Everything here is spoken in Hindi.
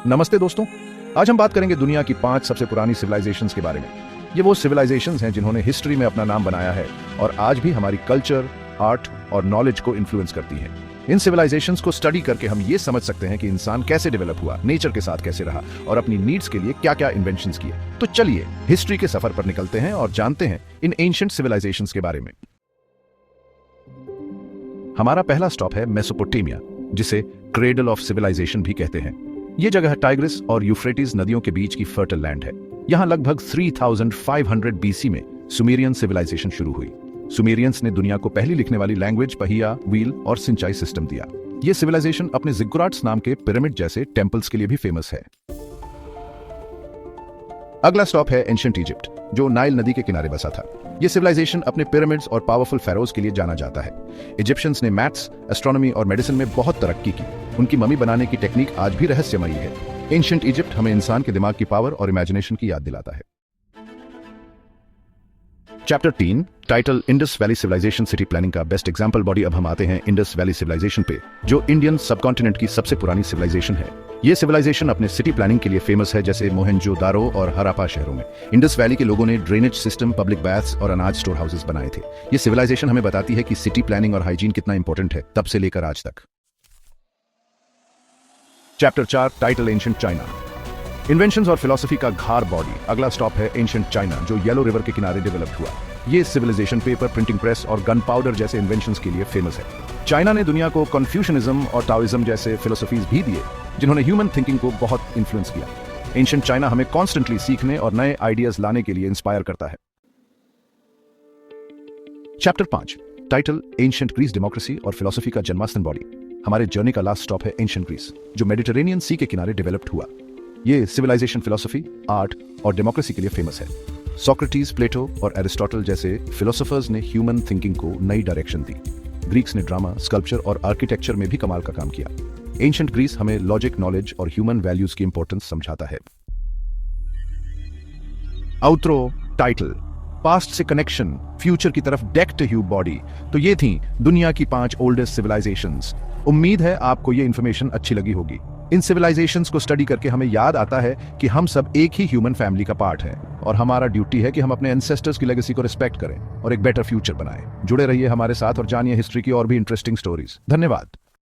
नमस्ते दोस्तों। आज हम बात करेंगे दुनिया की 5 सबसे पुरानी सिविलाइजेशंस के बारे में। ये वो सिविलाइजेशंस हैं जिन्होंने हिस्ट्री में अपना नाम बनाया है और आज भी हमारी कल्चर, आर्ट और नॉलेज को इन्फ्लुएंस करती हैं। इन सिविलाइजेशंस को स्टडी करके हम ये समझ सकते हैं कि इंसान कैसे डेवलप हुआ, नेचर के साथ कैसे रहा और अपनी नीड्स के लिए क्या क्या इन्वेंशंस किए। तो चलिए हिस्ट्री के सफर पर निकलते हैं और जानते हैं इन एंशिएंट सिविलाइजेशंस के बारे में। हमारा पहला स्टॉप है मेसोपोटामिया, जिसे क्रेडल ऑफ सिविलाइजेशन भी कहते हैं। ये जगह टाइग्रिस और यूफ्रेटिस नदियों के बीच की फर्टाइल लैंड है। यहाँ लगभग 3500 बीसी में सुमेरियन सिविलाइजेशन शुरू हुई। सुमेरियंस ने दुनिया को पहली लिखने वाली लैंग्वेज, पहिया, व्हील और सिंचाई सिस्टम दिया। ये सिविलाइजेशन अपने जिग्गुराट्स नाम के पिरामिड जैसे टेम्पल्स के लिए भी फेमस है। अगला स्टॉप है एंशिएंट इजिप्ट, जो नाइल नदी के किनारे बसा था। यह सिविलाइजेशन अपने पिरामिड्स और पावरफुल फेरोज के लिए जाना जाता है। इजिप्शियंस ने मैथ्स, एस्ट्रोनॉमी और मेडिसिन में बहुत तरक्की की। उनकी मम्मी बनाने की टेक्निक आज भी रहस्यमयी है। एंशिएंट इजिप्ट हमें इंसान के दिमाग की पावर और इमेजिनेशन की याद दिलाता है। Chapter 3 title Indus valley civilisation city planning का बेस्ट एग्जांपल बॉडी। अब हम आते हैं इंडस वैली सिविलाइजेशन पे, जो इंडियन सबकॉन्टिनेंट की सबसे पुरानी सिविलाइजेशन है। यह सिविलाइजेशन अपने सिटी प्लानिंग के लिए फेमस है, जैसे मोहनजोदारो और हरापा शहरों में। इंडस वैली के लोगों ने ड्रेनेज सिस्टम, पब्लिक बाथ्स और अनाज स्टोर हाउसेस बनाए थे। यह सिविलाइजेशन हमें बताती है कि सिटी प्लानिंग और हाइजीन कितना इंपॉर्टेंट है, तब से लेकर आज तक। Chapter 4 title ancient China, inventions और फिलॉसफी का घार बॉडी। अगला स्टॉप है एंशिएंट चाइना, जो येलो रिवर के किनारे डेवलप हुआ। ये सिविलाइजेशन पेपर, प्रिंटिंग प्रेस और गन पाउडर जैसे इन्वेंशंस के लिए फेमस है। चाइना ने दुनिया को कन्फ्यूशनिज्म और टाओइज्म जैसे फिलोसफीज भी दिए, जिन्होंने ह्यूमन थिंकिंग को बहुत इन्फ्लुएंस किया। एंशिएंट चाइना हमें कॉन्स्टेंटली सीखने और नए आइडियाज लाने के लिए इंस्पायर करता है। Chapter 5 title ancient Greece, democracy और फिलॉसफी का जन्मस्थान बॉडी। हमारे जर्नी का लास्ट स्टॉप है एंशिएंट ग्रीस, जो मेडिटेरेनियन सी के किनारे डेवलप्ड हुआ। ये सिविलाइजेशन फिलॉसफी, आर्ट और डेमोक्रेसी के लिए फेमस है। सोक्रेटिस, प्लेटो और एरिस्टोटल जैसे फिलोसोफर्स ने ह्यूमन थिंकिंग को नई डायरेक्शन दी। ग्रीक्स ने ड्रामा, स्कल्पचर और आर्किटेक्चर में भी कमाल का काम किया। एंशिएंट ग्रीस हमें लॉजिक, नॉलेज और ह्यूमन वैल्यूज की इंपॉर्टेंस समझाता है। आउट्रो टाइटल पास्ट से कनेक्शन, फ्यूचर की तरफ डेक टू ह्यू बॉडी। तो ये थी दुनिया की 5 ओल्डेस्ट सिविलाइजेशंस। उम्मीद है आपको ये इंफॉर्मेशन अच्छी लगी होगी। इन सिविलाइजेशंस को स्टडी करके हमें याद आता है कि हम सब एक ही ह्यूमन फैमिली का पार्ट हैं और हमारा ड्यूटी है कि हम अपने एंसेस्टर्स की लेगेसी को रिस्पेक्ट करें और एक बेटर फ्यूचर बनाएं। जुड़े रहिए हमारे साथ और जानिए हिस्ट्री की और भी इंटरेस्टिंग स्टोरीज। धन्यवाद।